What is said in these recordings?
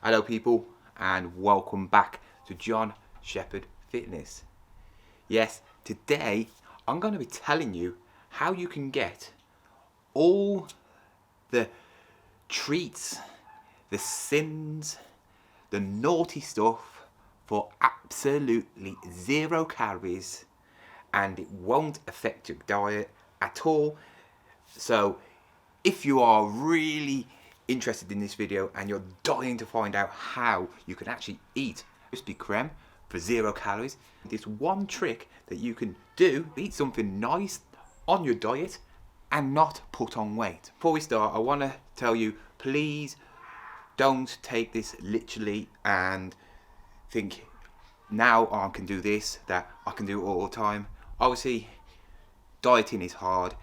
Hello people, and welcome back to Jon Sheppard Fitness. Yes, today I'm going to be telling you how you can get all the treats, the sins, the naughty stuff for absolutely 0 calories, and it won't affect your diet at all. So if you are really interested in this video and you're dying to find out how you can actually eat crispy creme for 0 calories, there's one trick that you can do, eat something nice on your diet and not put on weight. Before we start, I want to tell you, please don't take this literally and think now I can do this, that I can do it all the time. Obviously, dieting is hard.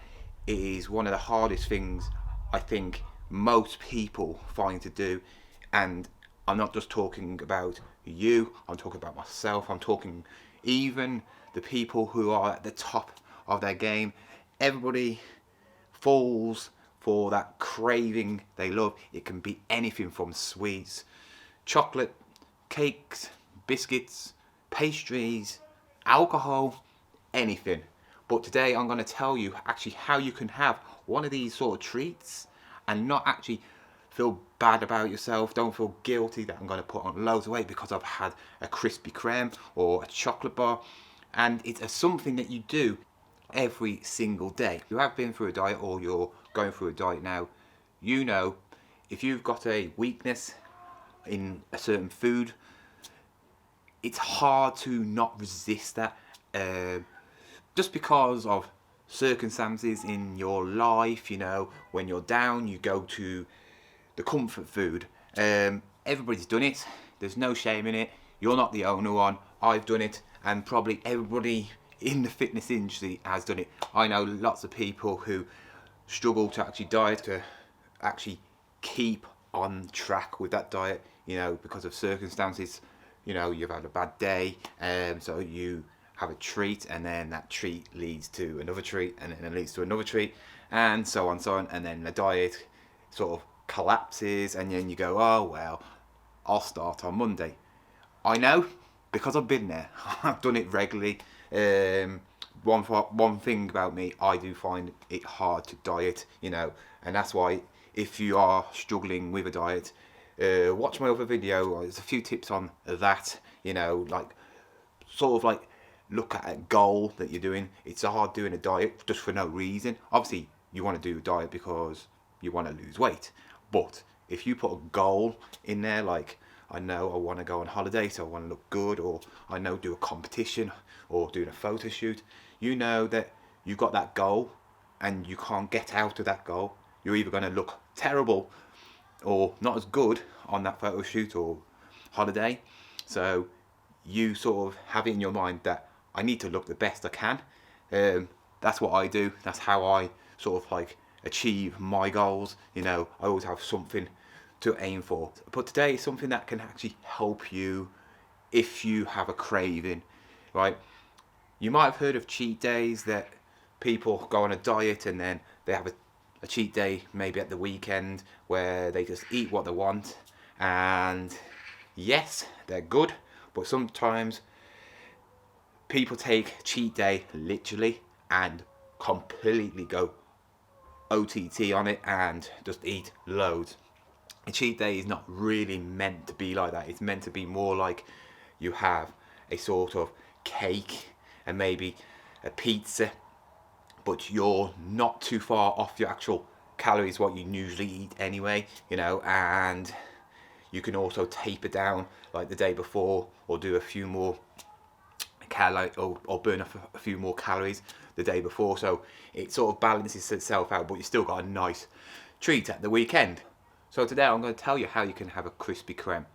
It is one of the hardest things I think most people find to do, and I'm not just talking about you, I'm talking about myself, I'm talking even the people who are at the top of their game. Everybody falls for that craving they love. It can be anything from sweets, chocolate, cakes, biscuits, pastries, alcohol, anything. But today I'm going to tell you actually how you can have one of these sort of treats and not actually feel bad about yourself. Don't feel guilty that I'm going to put on loads of weight because I've had a Krispy Kreme or a chocolate bar. And it's something that you do every single day. If you have been through a diet or you're going through a diet now, you know if you've got a weakness in a certain food, it's hard to not resist that. Just because of circumstances in your life, you know, when you're down, you go to the comfort food. Everybody's done it. There's no shame in it. You're not the only one. I've done it, and probably everybody in the fitness industry has done it. I know lots of people who struggle to actually diet, to actually keep on track with that diet, you know, because of circumstances. You know, you've had a bad day, so you have a treat, and then that treat leads to another treat, and then it leads to another treat, and so on, and then the diet sort of collapses, and then you go, oh well, I'll start on Monday. I know, because I've been there. I've done it regularly. One thing about me, I do find it hard to diet, you know, and that's why if you are struggling with a diet, watch my other video. There's a few tips on that, you know, like sort of like look at a goal that you're doing. It's hard doing a diet just for no reason. Obviously you want to do a diet because you want to lose weight, but if you put a goal in there, like I know I want to go on holiday, so I want to look good, or I know do a competition or doing a photo shoot, you know that you've got that goal and you can't get out of that goal. You're either going to look terrible or not as good on that photo shoot or holiday. So you sort of have it in your mind that I need to look the best I can. That's what I do. That's how I sort of like achieve my goals. You know, I always have something to aim for. But today is something that can actually help you if you have a craving, right? You might have heard of cheat days, that people go on a diet and then they have a cheat day maybe at the weekend where they just eat what they want. And yes, they're good, but sometimes people take cheat day literally and completely go OTT on it and just eat loads. A cheat day is not really meant to be like that. It's meant to be more like you have a sort of cake and maybe a pizza, but you're not too far off your actual calories, what you usually eat anyway, you know, and you can also taper down like the day before, or do a few more or burn a few more calories the day before, so it sort of balances itself out, but you still got a nice treat at the weekend. So today I'm going to tell you how you can have a Krispy Kreme,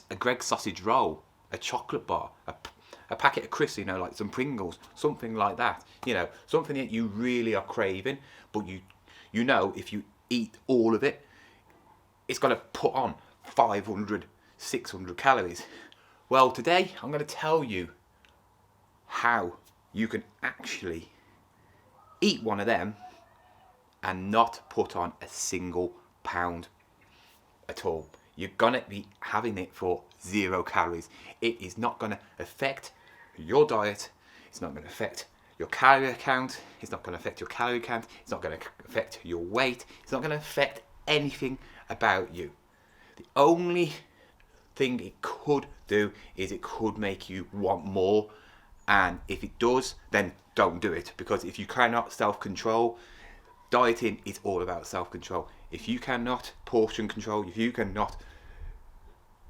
a Greggs sausage roll, a chocolate bar, a packet of crisps, you know, like some Pringles, something like that, you know, something that you really are craving, but you know if you eat all of it, it's going to put on 500, 600 calories. Well, today I'm going to tell you how you can actually eat one of them and not put on a single pound at all. you're gonna be having it for 0 calories. It is not gonna affect your diet. It's not gonna affect your calorie count. It's not gonna affect your calorie count. It's not gonna affect your weight. It's not gonna affect anything about you. The only thing it could do is it could make you want more, and if it does, then don't do it, because if you cannot self-control, dieting is all about self-control. If you cannot portion control, if you cannot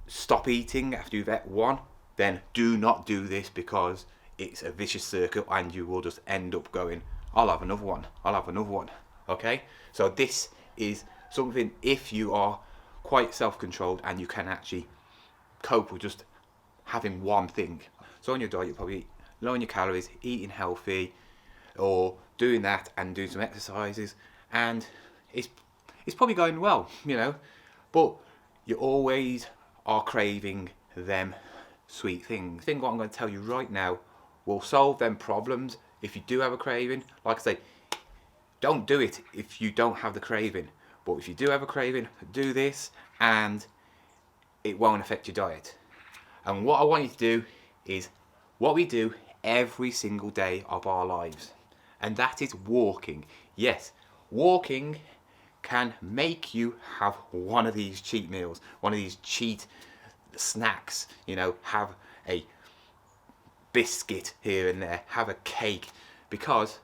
stop eating after you've ate one, then do not do this, because it's a vicious circle and you will just end up going, I'll have another one, I'll have another one. Okay, so this is something, if you are quite self-controlled and you can actually cope with just having one thing. So on your diet, you're probably lowering your calories, eating healthy, or doing that and doing some exercises, and it's probably going well, you know, but you always are craving them sweet things. I think what I'm going to tell you right now will solve them problems. If you do have a craving, like I say, don't do it if you don't have the craving, but if you do have a craving, do this and it won't affect your diet. And what I want you to do is what we do every single day of our lives, and that is walking. Yes, walking can make you have one of these cheat meals, one of these cheat snacks, you know, have a biscuit here and there, have a cake, because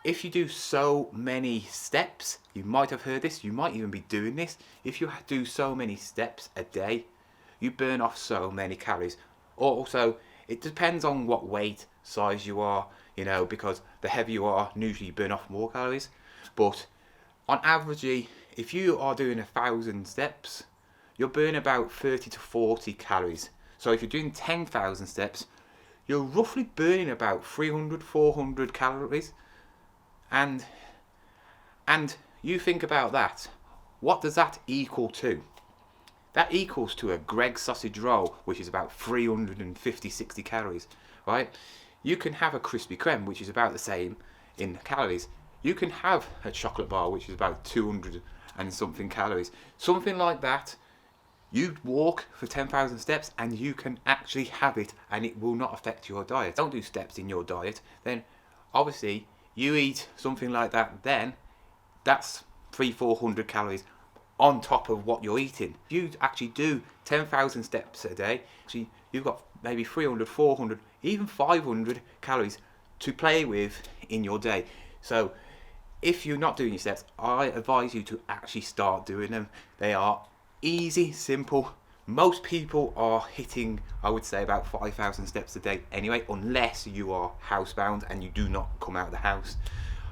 if you do so many steps, you might have heard this, you might even be doing this, if you do so many steps a day, you burn off so many calories. Also, it depends on what weight, size you are, you know, because the heavier you are, usually you burn off more calories. But on average, if you are doing 1,000 steps, you'll burn about 30 to 40 calories. So if you're doing 10,000 steps, you're roughly burning about 300, 400 calories. And you think about that. What does that equal to? That equals to a Greggs sausage roll, which is about 350, 60 calories, right? You can have a Krispy Kreme, which is about the same in calories. You can have a chocolate bar, which is about 200 and something calories. Something like that. You walk for 10,000 steps and you can actually have it, and it will not affect your diet. Don't do steps in your diet. Then obviously you eat something like that, then that's 300-400 calories on top of what you're eating. If you actually do 10,000 steps a day, actually you've got maybe 300, 400, even 500 calories to play with in your day. So if you're not doing your steps, I advise you to actually start doing them. They are easy, simple. Most people are hitting, I would say, about 5,000 steps a day anyway, unless you are housebound and you do not come out of the house.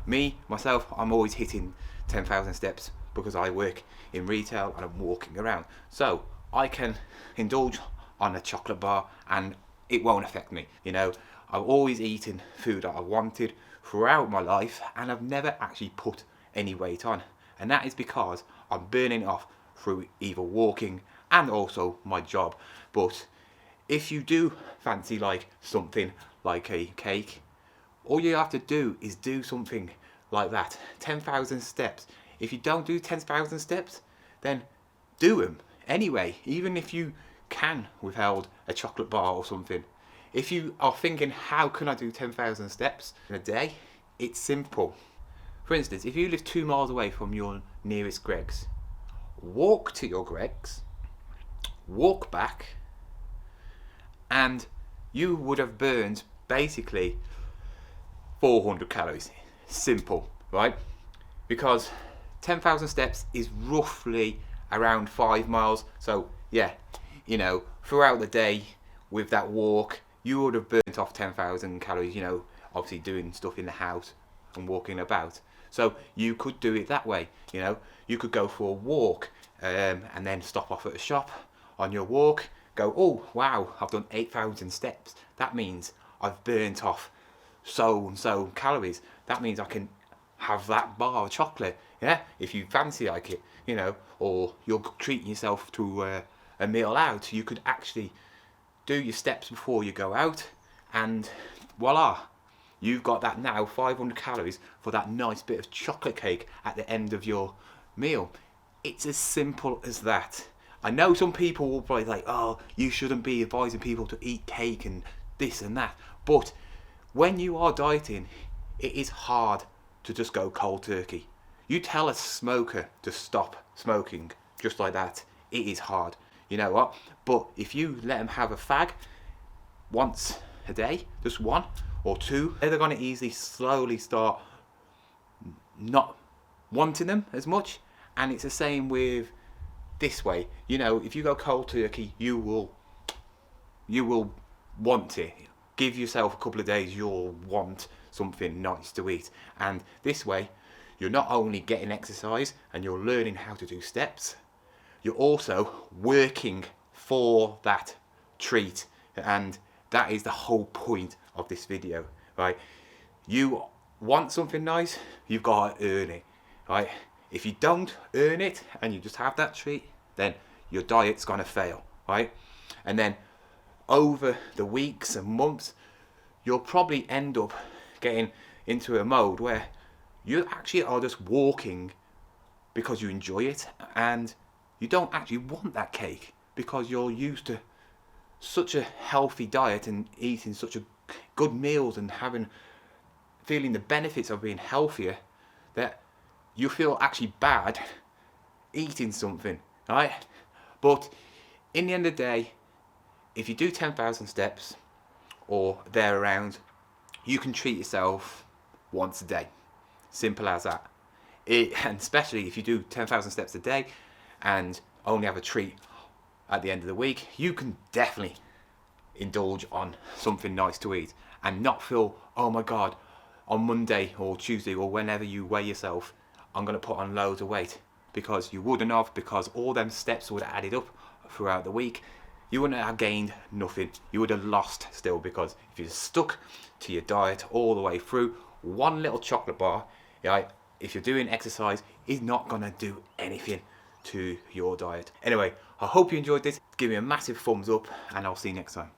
Me, myself, I'm always hitting 10,000 steps because I work in retail and I'm walking around. So I can indulge on a chocolate bar and it won't affect me. You know, I've always eaten food that I wanted throughout my life and I've never actually put any weight on. And that is because I'm burning it off through either walking and also my job. But if you do fancy like something like a cake, all you have to do is do something like that, 10,000 steps. If you don't do 10,000 steps, then do them anyway, even if you can withhold a chocolate bar or something. If you are thinking, how can I do 10,000 steps in a day? It's simple. For instance, if you live 2 miles away from your nearest Greggs, walk to your Greggs, walk back, and you would have burned basically 400 calories. Simple, right? Because 10,000 steps is roughly around 5 miles. So yeah, you know, throughout the day with that walk, you would have burnt off 10,000 calories, you know, obviously doing stuff in the house and walking about. So you could do it that way, you know. You could go for a walk and then stop off at a shop on your walk, go, oh wow, I've done 8,000 steps. That means I've burnt off so and so calories. That means I can have that bar of chocolate, yeah, if you fancy like it, you know, or you're treating yourself to a meal out. You could actually do your steps before you go out, and voila, you've got that now 500 calories for that nice bit of chocolate cake at the end of your meal. It's as simple as that. I know some people will probably like, oh, you shouldn't be advising people to eat cake and this and that. But when you are dieting, it is hard to just go cold turkey. You tell a smoker to stop smoking just like that, it is hard. You know what? But if you let them have a fag once a day, just one or two, they're going to easily slowly start not wanting them as much. And it's the same with this way. You know, if you go cold turkey, you will want it. Give yourself a couple of days, you'll want something nice to eat. And this way, you're not only getting exercise and you're learning how to do steps, you're also working for that treat. And that is the whole point of this video, right? You want something nice, you've got to earn it, right? If you don't earn it and you just have that treat, then your diet's gonna fail, right? And then over the weeks and months, you'll probably end up getting into a mode where you actually are just walking because you enjoy it, and you don't actually want that cake because you're used to such a healthy diet and eating such a good meals and feeling the benefits of being healthier, that you feel actually bad eating something, right? But in the end of the day, if you do 10,000 steps or there around, you can treat yourself once a day. Simple as that. And especially if you do 10,000 steps a day and only have a treat at the end of the week, you can definitely indulge on something nice to eat and not feel, oh my God, on Monday or Tuesday or whenever you weigh yourself, I'm going to put on loads of weight. Because you wouldn't have, because all them steps would have added up throughout the week. You wouldn't have gained nothing. You would have lost still, because if you're stuck to your diet all the way through, one little chocolate bar, right, if you're doing exercise, is not going to do anything to your diet. Anyway, I hope you enjoyed this. Give me a massive thumbs up and I'll see you next time.